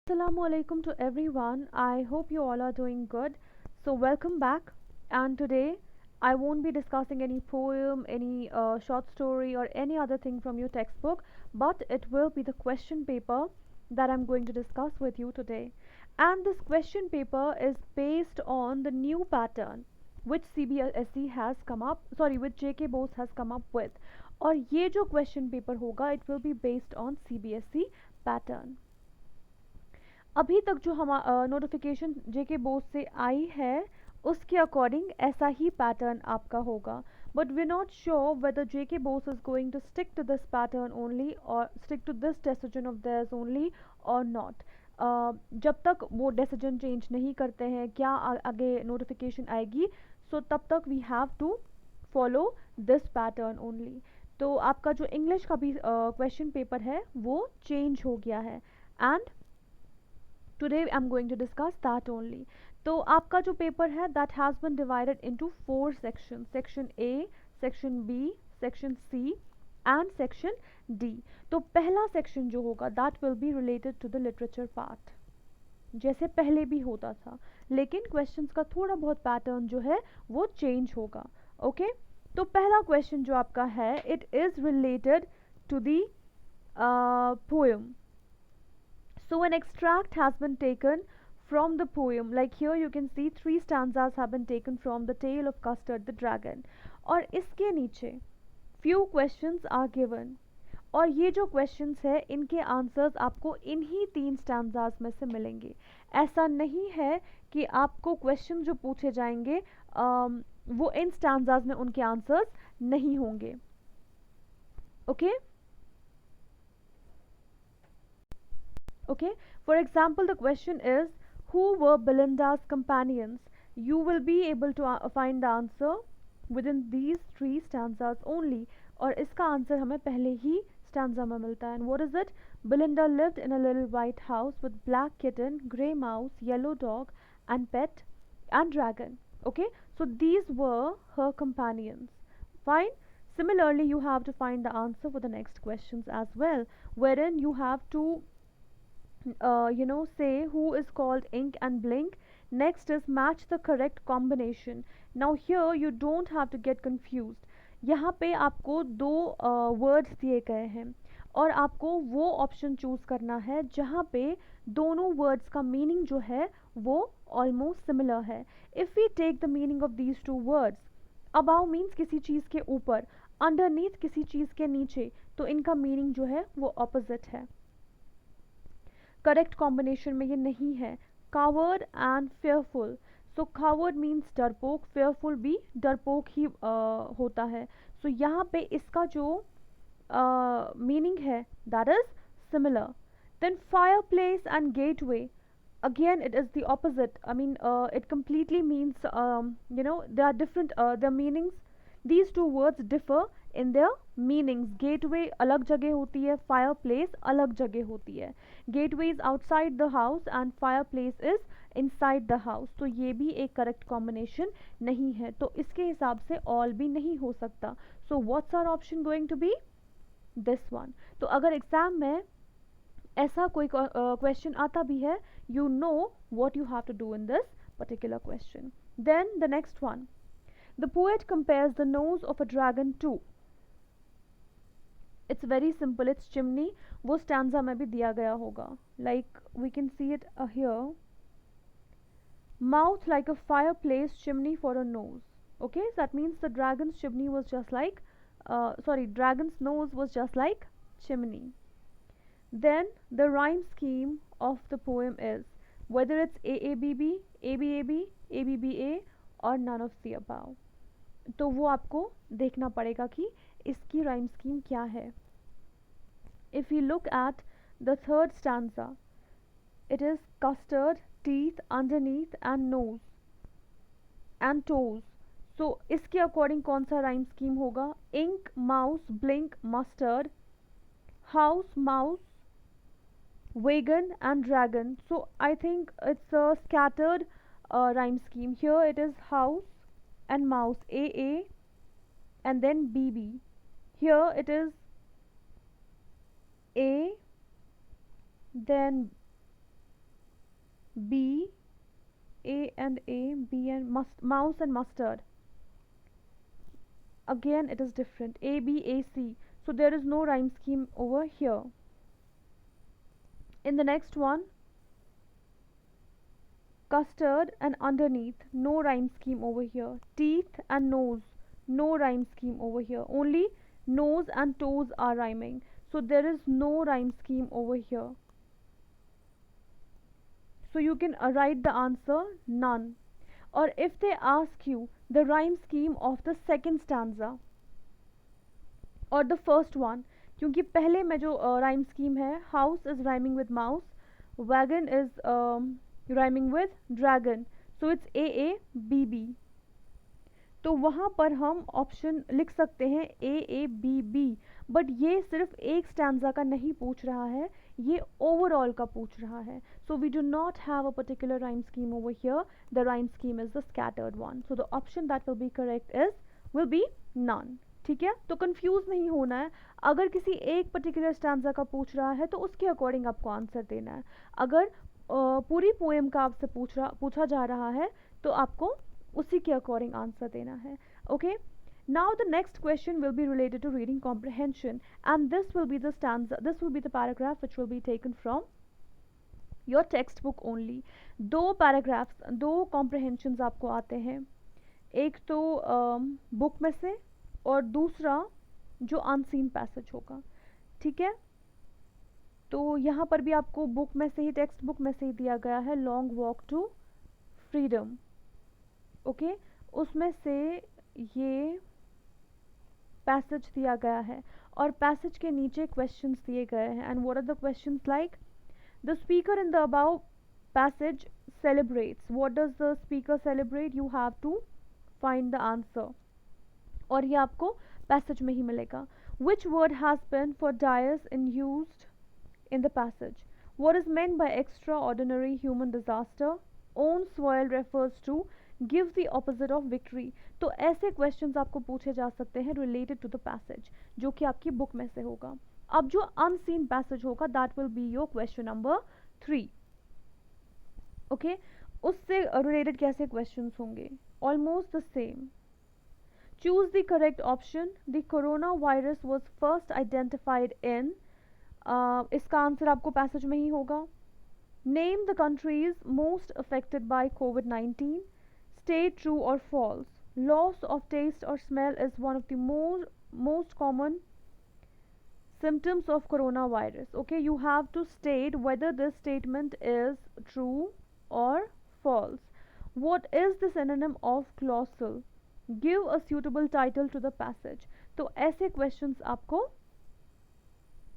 Assalamu alaikum to everyone. I hope you all are doing good. So, welcome back. And today, I won't be discussing any poem, any short story, or any other thing from your textbook, but it will be the question paper that I'm going to discuss with you today. And this question paper is based on the new pattern which CBSE has come up, sorry, which JK Bose has come up with. और ये जो question paper होगा, it will be based on CBSE pattern. अभी तक जो हम notification जेके board से आई है उसके अकॉर्डिंग ऐसा ही पैटर्न आपका होगा but we not sure whether JK board is going to stick to this pattern only or stick to this decision of theirs only or not जब तक वो डिसीजन चेंज नहीं करते हैं क्या आगे नोटिफिकेशन आएगी सो तब तक we have to follow this pattern only तो आपका जो इंग्लिश का भी क्वेश्चन पेपर है वो चेंज हो गया है and today I'm going to discuss that only. तो आपका जो पेपर है that has been divided into four sections, section A, section B, section C and section D. तो पहला section जो होगा that will be related to the literature part, जैसे पहले भी होता था लेकिन questions का थोड़ा बहुत pattern जो है वो change होगा. ओके तो पहला question जो आपका है it is related to the poem. So an extract has been taken from the poem. Like here you can see three stanzas have been taken from the tale of Custard the Dragon. और इसके नीचे few questions are given. और ये जो questions है इनके answers आपको इन्हीं तीन stanzas में से मिलेंगे. ऐसा नहीं है कि आपको questions जो पूछे जाएंगे वो इन stanzas में उनके answers नहीं होंगे. Okay? Okay, for example, the question is who were Belinda's companions? You will be able to find the answer within these three stanzas only. और इसका आंसर हमें पहले ही stanza में मिलता है. And what is it? Belinda lived in a little white house with black kitten, grey mouse, yellow dog, and pet, and dragon. Okay, so these were her companions. Fine. Similarly, you have to find the answer for the next questions as well, wherein you have to say who is called ink and blink. Next is match the correct combination. Now here you don't have to get confused. यहाँ पे आपको दो words दिए गए हैं और आपको वो ऑप्शन चूज करना है जहाँ पे दोनों वर्ड्स का मीनिंग जो है वो ऑलमोस्ट सिमिलर है. If we take the meaning of these two words, above means किसी चीज़ के ऊपर, अंडरनीथ किसी चीज़ के नीचे, तो इनका मीनिंग जो है वो ऑपोजिट है. करेक्ट कॉम्बिनेशन में ये नहीं है. Coward and fearful. So coward means डरपोक, फेयरफुल भी डरपोक ही होता है. सो यहाँ पे इसका जो मीनिंग है that is similar. Then fireplace and gateway, again it is the opposite. I mean it completely means they are different, their meanings, these two words differ in their meanings. gateway अलग जगह होती है, fireplace अलग जगह होती है. gateway is outside the house and fireplace is inside the house. तो ये भी एक correct combination नहीं है, तो इसके हिसाब से all भी नहीं हो सकता. so what's our option going to be? this one. तो अगर एग्जाम में ऐसा कोई क्वेश्चन आता भी है, you know what you have to do in this particular question. Then the next one, the poet compares the nose of a dragon to. It's very simple, it's chimney. वो stanza में भी दिया गया होगा. Like we can see it here. Mouth like a fireplace, chimney for a nose. Okay, so that means the dragon's chimney was just like dragon's nose was just like chimney. Then the rhyme scheme of the poem is whether it's AABB, ABAB, ABBA or none of the above. तो वो आपको देखना पड़ेगा कि इसकी rhyme scheme क्या है. If you look at the third stanza, it is custard, teeth, underneath and nose and toes. So इसके according कौन सा rhyme scheme होगा? Ink, mouse, blink, mustard, house, mouse, wagon and dragon. So I think it's a scattered rhyme scheme. Here it is house and mouse, AA and then BB. Here it is A, then B, A and A, B and mouse and mustard. Again, it is different. A, B, A, C. So there is no rhyme scheme over here. In the next one, custard and underneath, no rhyme scheme over here. Teeth and nose, no rhyme scheme over here. Only nose and toes are rhyming. So there is no rhyme scheme over here. So you can write the answer none. Or if they ask you the rhyme scheme of the second stanza और the first one, क्योंकि पहले में जो rhyme scheme है, house is rhyming with mouse, wagon is rhyming with dragon, so it's A B B. तो वहाँ पर हम ऑप्शन लिख सकते हैं ए बी बी, बट ये सिर्फ एक स्टैंजा का नहीं पूछ रहा है, ये ओवरऑल का पूछ रहा है। So we do not have a particular rhyme scheme over here, the rhyme scheme is the scattered one, so the option that will be correct is will be none. ठीक है, तो कंफ्यूज नहीं होना है। अगर किसी एक पर्टिकुलर स्टैंजा का पूछ रहा है तो उसके अकॉर्डिंग आपको आंसर देना है। अगर पूरी पोएम का आपसे पूछा जा रहा है तो आपको उसी के अकॉर्डिंग आंसर देना है। Okay, now the next question will be related to reading comprehension, and this will be the stanza, this will be the paragraph which will be taken from your textbook only। दो paragraphs, दो कॉम्प्रहेंशंस आपको आते हैं, एक तो book में से और दूसरा जो अनसीन पैसेज होगा। ठीक है, तो यहाँ पर भी आपको बुक में से ही, टेक्स्ट बुक में से ही दिया गया है long walk to freedom. Okay, उसमें से ये पैसेज दिया गया है और पैसेज के नीचे क्वेश्चंस दिए गए हैं। And what are the questions like? The speaker in the about passage celebrates, what does the speaker celebrate? You have to find the answer, और ये आपको पैसेज में ही मिलेगा। Which word has been for dice in used in the passage? What is meant by extraordinary human disaster? Own soil refers to, give the opposite of victory. तो ऐसे questions आपको पूछे जा सकते हैं रिलेटेड टू द पैसेज, जो कि आपकी बुक में से होगा। अब जो अनसीन पैसेज होगा that will be your question number 3। Okay, उससे रिलेटेड कैसे क्वेश्चंस होंगे? Almost the same. Choose the correct option. The coronavirus was first identified in, इसका आंसर आपको पैसेज में ही होगा। Name the countries most affected by COVID-19. State true or false. Loss of taste or smell is one of the most common symptoms of coronavirus. Okay, you have to state whether this statement is true or false. What is the synonym of colossal? Give a suitable title to the passage. तो ऐसे questions आपको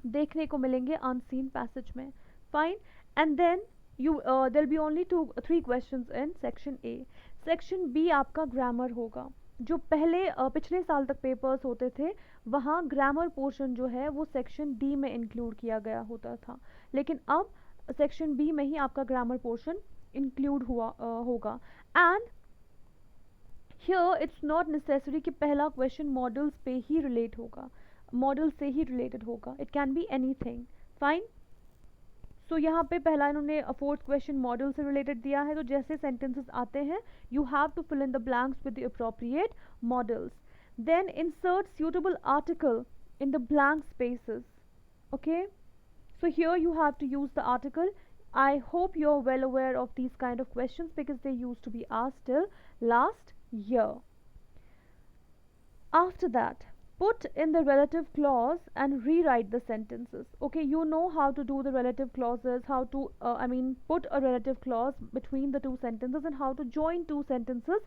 देखने को मिलेंगे unseen passage में। Fine, and then you there be only 3 questions in section A. Section B आपका grammar होगा। जो पहले पिछले साल तक पेपर्स होते थे, वहाँ ग्रामर पोर्शन जो है वो सेक्शन डी में इंक्लूड किया गया होता था, लेकिन अब सेक्शन बी में ही आपका ग्रामर पोर्शन इंक्लूड होगा। And here it's not necessary कि पहला क्वेश्चन मॉडल्स पे ही रिलेट होगा, मॉडल से ही रिलेटेड होगा, it can be anything. Fine, so यहाँ पे पहला इन्होंने फोर्थ क्वेश्चन मॉडल से रिलेटेड दिया है, तो जैसे सेंटेंसेस आते हैं you have to fill in the blanks with the appropriate modals. Then insert suitable article in the blank spaces. Okay, so here you have to use the article. I hope you're well aware of these kind of questions because they used to be asked till last year. After that, put in the relative clause and rewrite the sentences. Okay, you know how to do the relative clauses, how to put a relative clause between the two sentences and how to join two sentences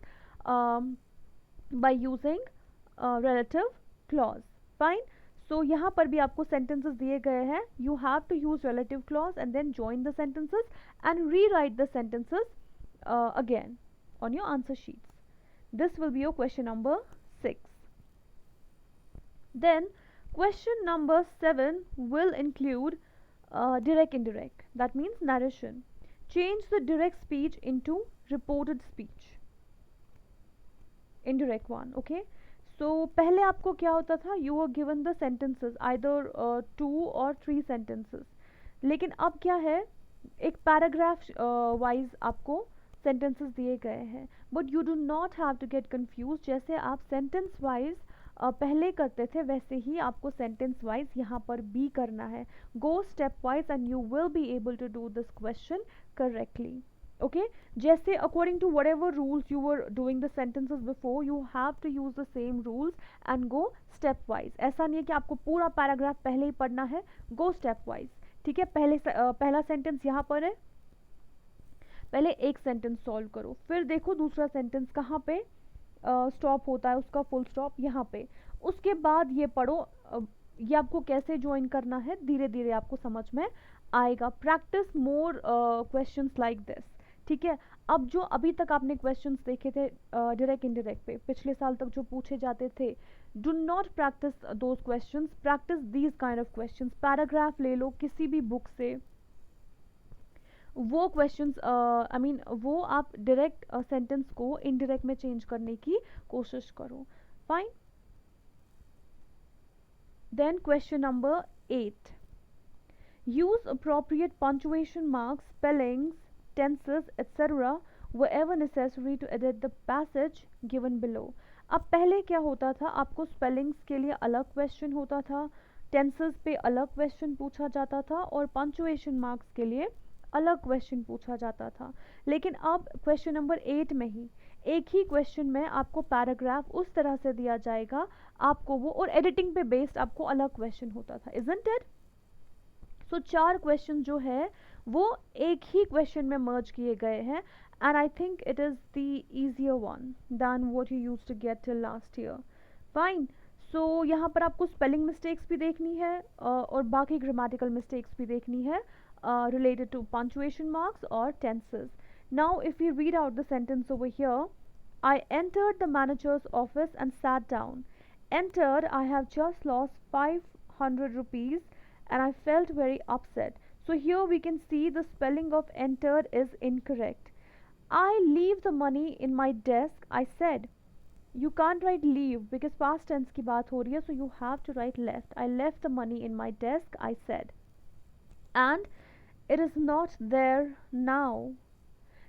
by using relative clause. Fine, so यहाँ पर भी आपको sentences दिए गए हैं, you have to use relative clause and then join the sentences and rewrite the sentences again on your answer sheets. This will be your question number 6. Then question number 7 will include direct indirect, that means narration. Change the direct speech into reported speech, indirect one. Okay, so पहले आपको क्या होता था, you were given the sentences either 2 or 3 sentences, लेकिन अब क्या है, एक पैराग्राफ वाइज आपको सेंटेंसेस दिए गए हैं, but you do not have to get confuse. जैसे आप सेंटेंस वाइज पहले करते थे वैसे ही आपको सेंटेंस वाइज यहाँ पर भी करना है। Go step wise and you will be able to do this question correctly. Okay, जैसे according to whatever rules you were doing the sentences before, you have to use the same rules and go step wise. ऐसा नहीं है कि आपको पूरा paragraph पहले ही पढ़ना है, गो स्टेप वाइज। ठीक है, पहला सेंटेंस यहाँ पर है, पहले एक सेंटेंस सॉल्व करो, फिर देखो दूसरा सेंटेंस कहाँ पे स्टॉप होता है, उसका फुल स्टॉप यहाँ पे, उसके बाद ये पढ़ो। ये आपको कैसे ज्वाइन करना है धीरे धीरे आपको समझ में आएगा। Practice more questions like this. ठीक है, अब जो अभी तक आपने क्वेश्चंस देखे थे डायरेक्ट इनडायरेक्ट पे पिछले साल तक जो पूछे जाते थे, do not practice those questions, practice these kind of questions. Paragraph ले लो किसी भी बुक से, वो क्वेश्चंस आई मीन वो आप डायरेक्ट सेंटेंस को इनडायरेक्ट में चेंज करने की कोशिश करो। Fine, then question number 8, use appropriate punctuation marks, spellings, tenses, etc. wherever necessary to edit the passage given below। अब पहले क्या होता था, आपको स्पेलिंग्स के लिए अलग क्वेश्चन होता था, टेंसेस पे अलग क्वेश्चन पूछा जाता था, और पंचुएशन मार्क्स के लिए अलग क्वेश्चन पूछा जाता था। लेकिन अब क्वेश्चन नंबर 8 में ही एक ही क्वेश्चन में आपको पैराग्राफ उस तरह से दिया जाएगा, आपको वो, और एडिटिंग पे बेस्ड आपको अलग क्वेश्चन होता था, इजंट इट? सो चार क्वेश्चन जो है वो एक ही क्वेश्चन में मर्ज किए गए हैं, and I think it is the easier one than what you used to get till last year. Fine, so यहाँ पर आपको स्पेलिंग मिस्टेक्स भी देखनी है और बाकी ग्रामेटिकल मिस्टेक्स भी देखनी है related to punctuation marks or tenses. Now, if we read out the sentence over here, I entered the manager's office and sat down. Entered, I have just lost 500 rupees and I felt very upset. So here we can see the spelling of entered is incorrect. I leave the money in my desk, I said. You can't write leave because past tense की बात हो रही है, so you have to write left. I left the money in my desk, I said. And it is not there now.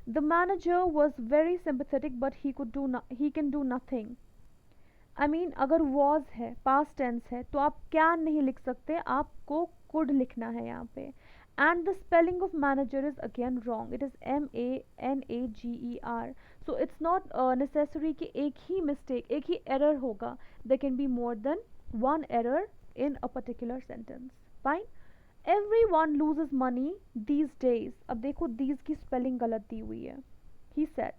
The manager was very sympathetic, but he can do nothing. I mean, अगर was है, past tense है, तो आप can नहीं लिख सकते, आपको could लिखना है यहाँ पे। And the spelling of manager is again wrong. It is manager. So it's not necessary कि एक ही mistake, एक ही error होगा. There can be more than one error in a particular sentence. Fine. Everyone loses money these days. अब देखो these की spelling गलत दी हुई है। He said.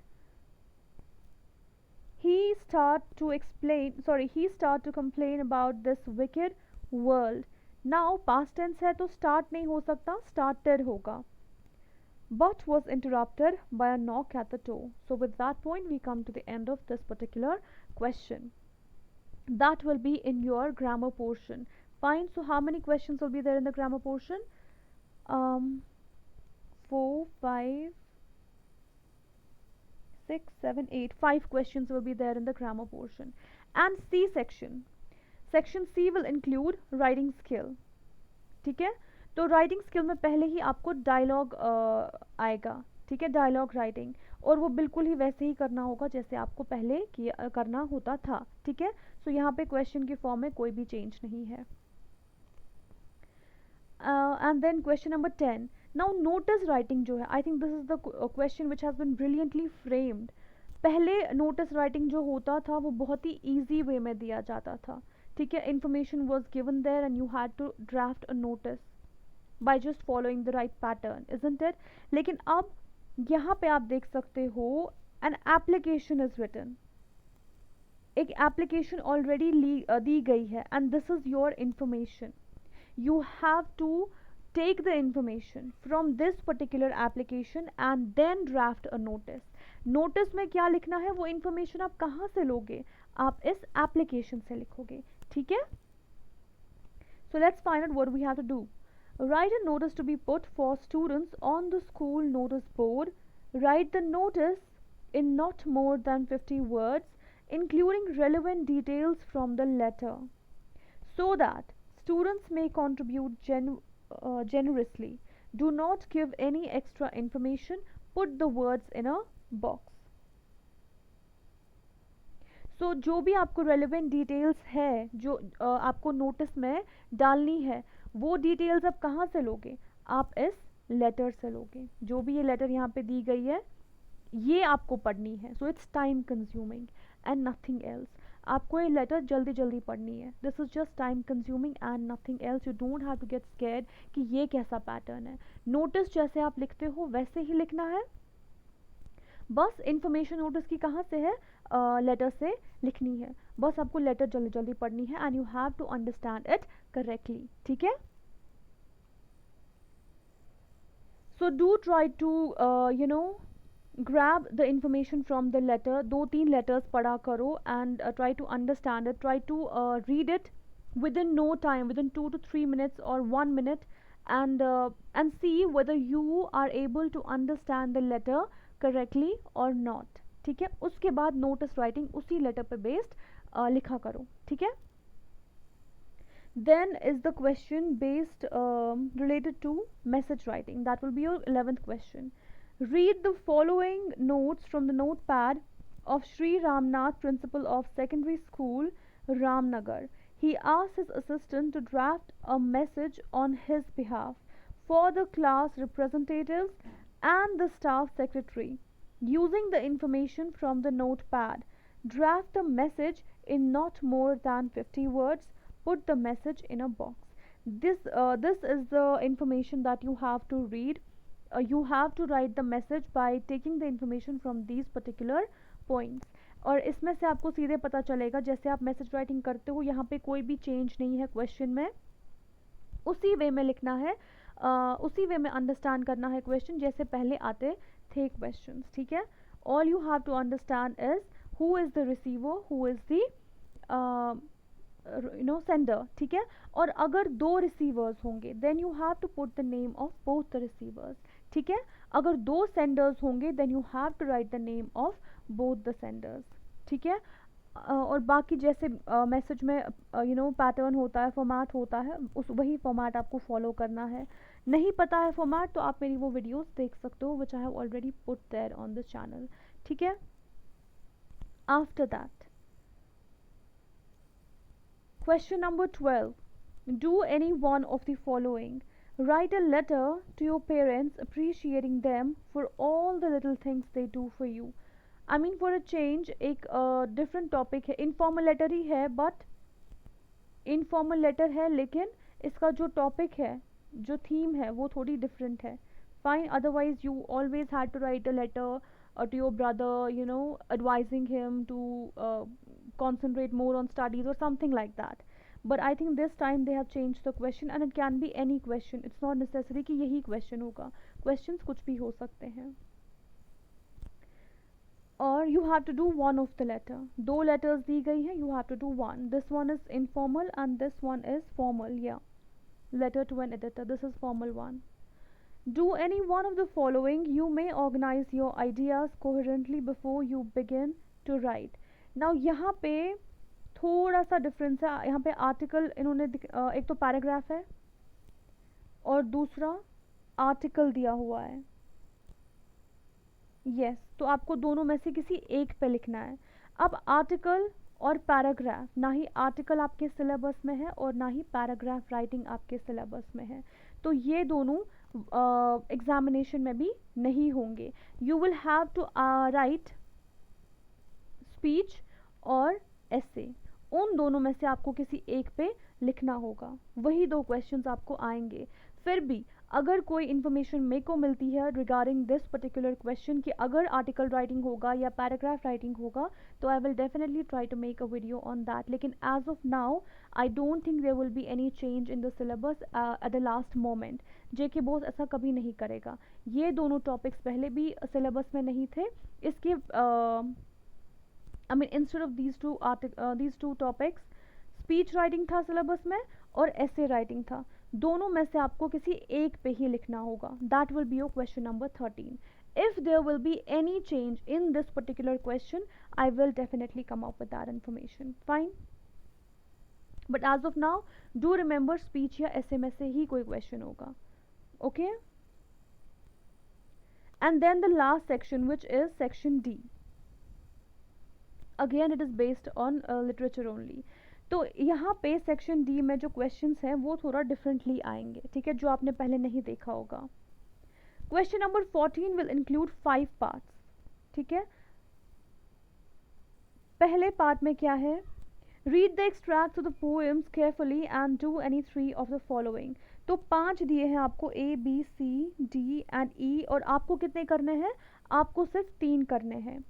He start to complain about this wicked world. Now past tense है तो start नहीं हो सकता, started होगा. But was interrupted by a knock at the door. So with that point we come to the end of this particular question. That will be in your grammar portion. Fine. So how many questions will be there in the grammar portion? 4, 5, 6, 7, 8. 5 questions will be there in the grammar portion. And C section. Section C will include writing skill. ठीक है, तो writing skill में पहले ही आपको dialogue आएगा। ठीक है, dialogue writing, और वो बिल्कुल ही वैसे ही करना होगा जैसे आपको पहले किया करना होता था। ठीक है, सो यहाँ पे क्वेश्चन की फॉर्म में कोई भी चेंज नहीं है। And then question number 10, now notice writing जो है, I think this is the question which has been brilliantly framed. पहले नोटिस राइटिंग जो होता था वो बहुत ही ईजी वे में दिया जाता था। ठीक है, information was given there and you had to draft a notice by just following the right pattern, isn't it? लेकिन अब यहाँ पे आप देख सकते हो एन एप्लीकेशन इज रिटन, एक एप्लीकेशन ऑलरेडी दी गई है, and this is your information. You have to take the information from this particular application and then draft a notice. Notice में क्या लिखना है, वो information आप कहाँ से लोगे, आप इस application से लिखोगे। ठीक है, so let's find out what we have to do. Write a notice to be put for students on the school notice board. Write the notice in not more than 50 words, including relevant details from the letter, so that students may contribute generously. Do not give any extra information. Put the words in a box. सो जो भी आपको relevant details है जो आपको notice में डालनी है, वो डिटेल्स आप कहाँ से लोगे? आप इस लेटर से लोगे। जो भी ये लेटर यहाँ पे दी गई है, ये आपको पढ़नी है। So it's time consuming and nothing else. आपको ये लेटर जल्दी जल्दी पढ़नी है। This is just time consuming and nothing else. You don't have to get scared कि ये कैसा पैटर्न है। नोटिस जैसे आप लिखते हो वैसे ही लिखना है। बस इंफॉर्मेशन नोटिस की कहाँ से है? लेटर से लिखनी है। बस आपको लेटर जल्दी जल्दी पढ़नी है and you have to understand it correctly. ठीक है? So do try to grab the information from the letter. दो तीन letters पढ़ा करो and try to understand it. Try to read it within no time, within 2 to 3 minutes or 1 minute, and see whether you are able to understand the letter correctly or not. ठीक है? उसके बाद notice writing उसी letter पे based लिखा करो। ठीक है? Then is the question based related to message writing. That will be your 11th question. Read the following notes from the notepad of Sri Ramnath, principal of secondary school Ramnagar. He asked his assistant to draft a message on his behalf for the class representatives and the staff secretary. Using the information from the notepad, draft a message in not more than 50 words. Put the message in a box. This is the information that you have to read. You have to write the message by taking the information from these particular points. और इसमें से आपको सीधे पता चलेगा, जैसे आप message writing करते हो यहाँ पे कोई भी चेंज नहीं है क्वेश्चन में, उसी वे में लिखना है, उसी वे में अंडरस्टैंड करना है क्वेश्चन जैसे पहले आते थे क्वेश्चन। ठीक है? All you have to understand is who is the receiver, who is the sender. ठीक है? और अगर दो रिसीवर्स होंगे then you have to put the name of both the receivers. ठीक है? अगर दो सेंडर्स होंगे then you have to write the name of both the senders. ठीक है? और बाकी जैसे मैसेज में पैटर्न होता है, फॉर्मेट होता है, उस वही फॉर्मेट आपको फॉलो करना है। नहीं पता है फॉर्मेट तो आप मेरी वो वीडियोस देख सकते हो which I have already put there on the channel. ठीक है? After that question number 12. Do any one of the following. Write a letter to your parents appreciating them for all the little things they do for you. I mean for a change एक different topic है, informal letter ही है but informal letter है, लेकिन इसका जो topic है, जो theme है वो थोड़ी different है। Fine, otherwise you always had to write a letter to your brother, advising him to concentrate more on studies or something like that. But I think this time they have changed the question and it can be any question. It's not necessary कि यही question होगा. Questions कुछ भी हो सकते हैं. Or you have to do one of the letter. दो letters दी गई हैं, you have to do one. This one is informal and this one is formal. Yeah. Letter to an editor. This is formal one. Do any one of the following. You may organize your ideas coherently before you begin to write. Now यहाँ पे थोड़ा सा difference है। यहाँ पे article इन्होंने एक तो पैराग्राफ है और दूसरा आर्टिकल दिया हुआ है। यस, तो आपको दोनों में से किसी एक पे लिखना है। अब आर्टिकल और पैराग्राफ, ना ही आर्टिकल आपके सिलेबस में है और ना ही पैराग्राफ राइटिंग आपके सिलेबस में है, तो ये दोनों एग्जामिनेशन में भी नहीं होंगे। You will have to write speech और एसे, उन दोनों में से आपको किसी एक पे लिखना होगा। वही दो क्वेश्चंस आपको आएंगे। फिर भी अगर कोई इन्फॉर्मेशन मेरे को मिलती है रिगार्डिंग दिस पर्टिकुलर क्वेश्चन कि अगर आर्टिकल राइटिंग होगा या पैराग्राफ राइटिंग होगा, तो I will definitely try to make a video on that. लेकिन as of now I don't think there will be any change in the syllabus at the last moment. JK बोस ऐसा कभी नहीं करेगा। ये दोनों टॉपिक्स पहले भी सिलेबस में नहीं थे। इसके I mean instead of these two topics, speech writing था सिलेबस में और ऐसे राइटिंग था। दोनों में से आपको किसी एक पे ही लिखना होगा। That will be your question number 13। if there will be any change in this particular question, I will definitely come up with that information. Fine, but as of now do remember speech या ऐसे में से ही कोई question होगा। Okay and then the last section, which is section D. Again it is based on literature only. तो यहाँ पे section D में जो क्वेश्चंस हैं वो थोड़ा डिफरेंटली आएंगे, ठीक है, जो आपने पहले नहीं देखा होगा. Question number 14 will include 5 parts. ठीक है, पहले पार्ट में क्या है, read the extract of the poems carefully and do any 3 of the following. तो 5 दिए हैं आपको, A B C D and E, और आपको कितने करने हैं, आपको सिर्फ 3 करने हैं.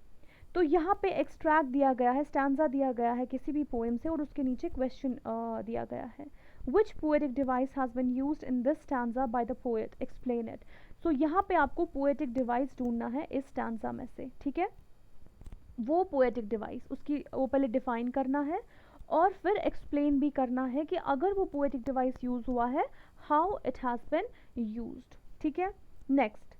तो यहाँ पे एक्सट्रैक्ट दिया गया है, स्टैंजा दिया गया है किसी भी पोएम से, और उसके नीचे क्वेश्चन दिया गया है. Which poetic device has been used in this stanza by the poet, explain it. So यहाँ पे आपको पोएटिक डिवाइस ढूंढना है इस स्टैंजा में से. ठीक है, वो पोएटिक डिवाइस उसकी वो पहले डिफाइन करना है और फिर एक्सप्लेन भी करना है कि अगर वो पोएटिक डिवाइस यूज हुआ है, how it has been used. ठीक है, next,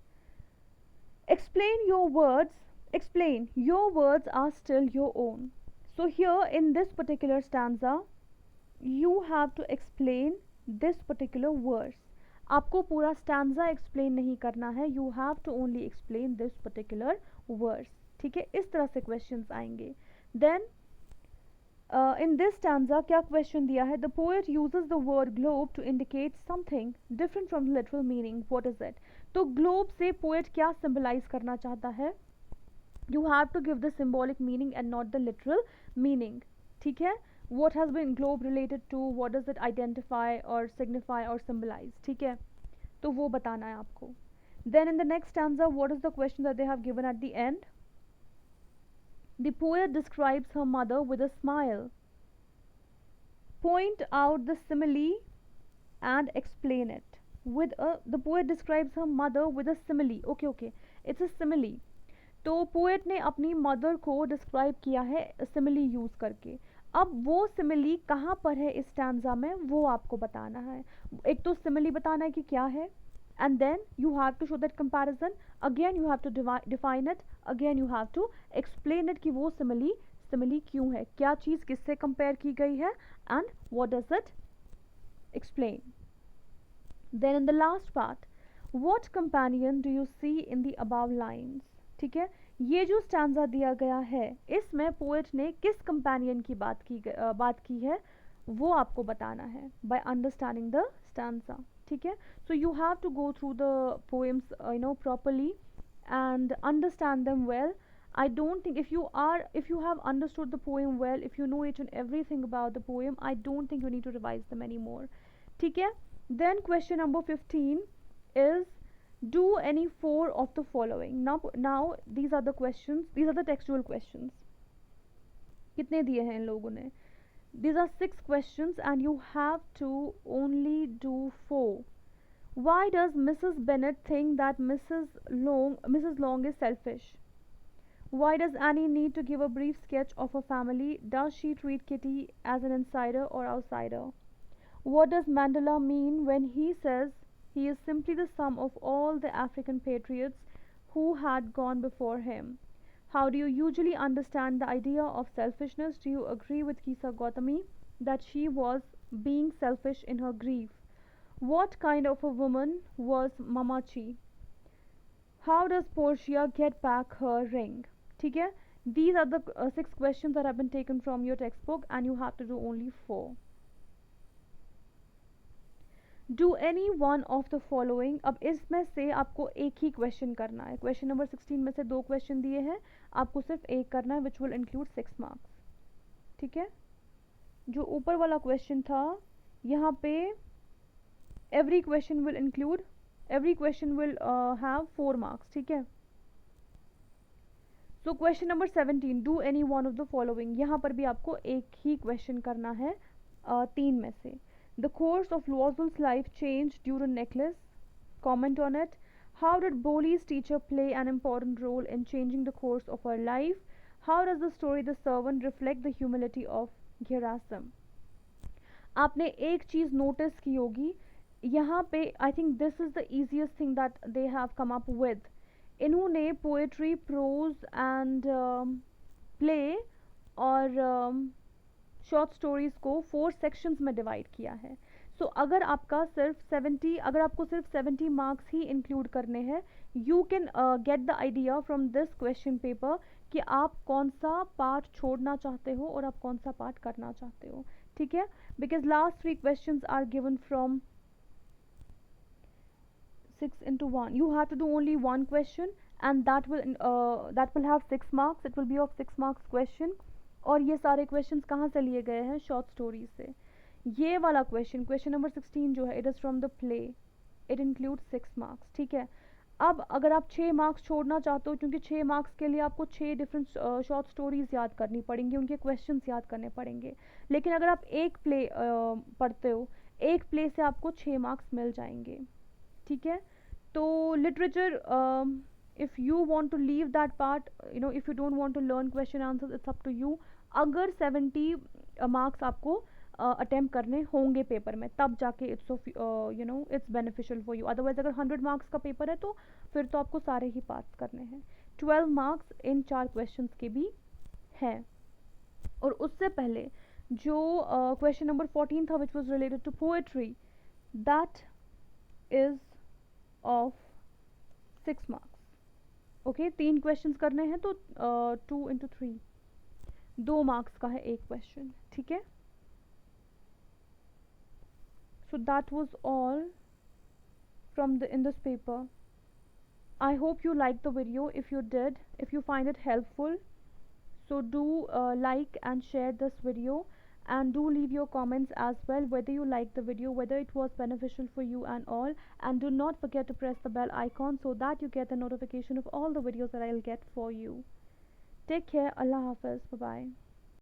explain your words. Explain your words are still your own. So here in this particular stanza you have to explain this particular verse. आपको पूरा stanza explain नहीं करना है, you have to only explain this particular verse. ठीक है, इस तरह से questions आएंगे. Then in this stanza क्या question दिया है, the poet uses the word globe to indicate something different from the literal meaning. What is it? तो globe से poet क्या symbolize करना चाहता है, you have to give the symbolic meaning and not the literal meaning. ठीक है, what has been globe related to, what does it identify or signify or symbolize. ठीक है, तो वो बताना है आपको. Then in the next stanza, what is the question that they have given at the end? The poet describes her mother with a smile. Point out the simile and explain it. The poet describes her mother with a simile. Okay, it's a simile. तो poet ने अपनी mother को describe किया है simile use करके. अब वो simile कहाँ पर है इस स्टैंजा में, वो आपको बताना है. एक तो सिमिली बताना है कि क्या है, and then you have to show that comparison. Again you have to define it, again you have to explain it कि वो सिमिली क्यों है, क्या चीज़ किससे कंपेयर की गई है, and what does it explain. Then in the last part, what companion do you see in the above lines. ठीक है, ये जो स्टैंजा दिया गया है इसमें पोएट ने किस कंपेनियन की बात की है वो आपको बताना है बाय अंडरस्टैंडिंग द स्टैंजा. ठीक है, so you have to go through the poems properly and understand them well. I don't think if you have understood the poem well, if you know each and everything about the poem, I don't think you need to revise them anymore. ठीक है, then question number 15 is, do any 4 of the following. Now these are the questions, these are the textual questions. कितने दिए हैं इन लोगों ने, these are 6 questions and you have to only do 4. Why does Mrs. Bennet think that Mrs. Long is selfish? Why does Annie need to give a brief sketch of her family? Does she treat Kitty as an insider or outsider? What does Mandela mean when he says he is simply the sum of all the African patriots who had gone before him? How do you usually understand the idea of selfishness? Do you agree with Kisa Gautami that she was being selfish in her grief? What kind of a woman was Mamachi? How does Portia get back her ring? ठीक है, these are the 6 questions that have been taken from your textbook and you have to do only 4. Do any one of the following. अब इसमें से आपको एक ही question करना है. Question number 16 में से 2 क्वेश्चन दिए हैं, आपको सिर्फ एक करना है, विच विल इंक्लूड 6 मार्क्स. ठीक है, जो ऊपर वाला क्वेश्चन था यहाँ पे every question will have 4 marks. ठीक है, so question number 17, do any one of the following. यहाँ पर भी आपको एक ही क्वेश्चन करना है 3 में से. The course of Loisel's life changed due to necklace. Comment on it. How did Boli's teacher play an important role in changing the course of her life? How does the story The Servant reflect the humility of Gerasim? आपने एक चीज़ notice की होगी यहाँ पे, आई think this is the easiest thing that they have come up with. इन्होंने poetry, pros and play और short stories को 4 sections में डिवाइड किया है. सो अगर आपको सिर्फ 70 मार्क्स ही इंक्लूड करने हैं, you can get the idea from this question paper कि आप कौन सा पार्ट छोड़ना चाहते हो और आप कौन सा पार्ट करना चाहते हो. ठीक है. Because last three questions are given from 6 into 1. You have to do only one question, and that will have 6 marks. It will be of 6 marks question. और ये सारे questions कहाँ से लिए गए हैं? शॉर्ट स्टोरी से. ये वाला क्वेश्चन नंबर 16 जो है, it is from the play. It include 6 marks. ठीक है. अब अगर आप 6 मार्क्स छोड़ना चाहते हो, क्योंकि 6 मार्क्स के लिए आपको 6 डिफरेंट शॉर्ट स्टोरीज याद करनी पड़ेंगी, उनके क्वेश्चंस याद करने पड़ेंगे. लेकिन अगर आप एक प्ले पढ़ते हो, एक प्ले से आपको 6 मार्क्स मिल जाएंगे. ठीक है. तो literature, if you want to leave that part, if you don't want to learn question answers, it's up to you. अगर 70 मार्क्स आपको अटेम्प्ट करने होंगे पेपर में, तब जाके it's of its beneficial for you. Otherwise अगर 100 मार्क्स का paper है तो फिर तो आपको सारे ही पास करने हैं. 12 मार्क्स इन 4 क्वेश्चंस के भी हैं. और उससे पहले जो क्वेश्चन नंबर 14 था, which was related to poetry, that is of 6 marks. Okay. 3 questions करने हैं तो 2 into 3, 2 मार्क्स का है एक क्वेश्चन. ठीक है. So that was all from in this paper. I hope you liked the video. If you did, if you find it helpful, so do like and share this video, and do leave your comments as well, whether you liked the video, whether it was beneficial for you and all. And do not forget to press the bell icon so that you get a notification of all the videos that I'll get for you. Take care. Allah Hafiz. Bye bye.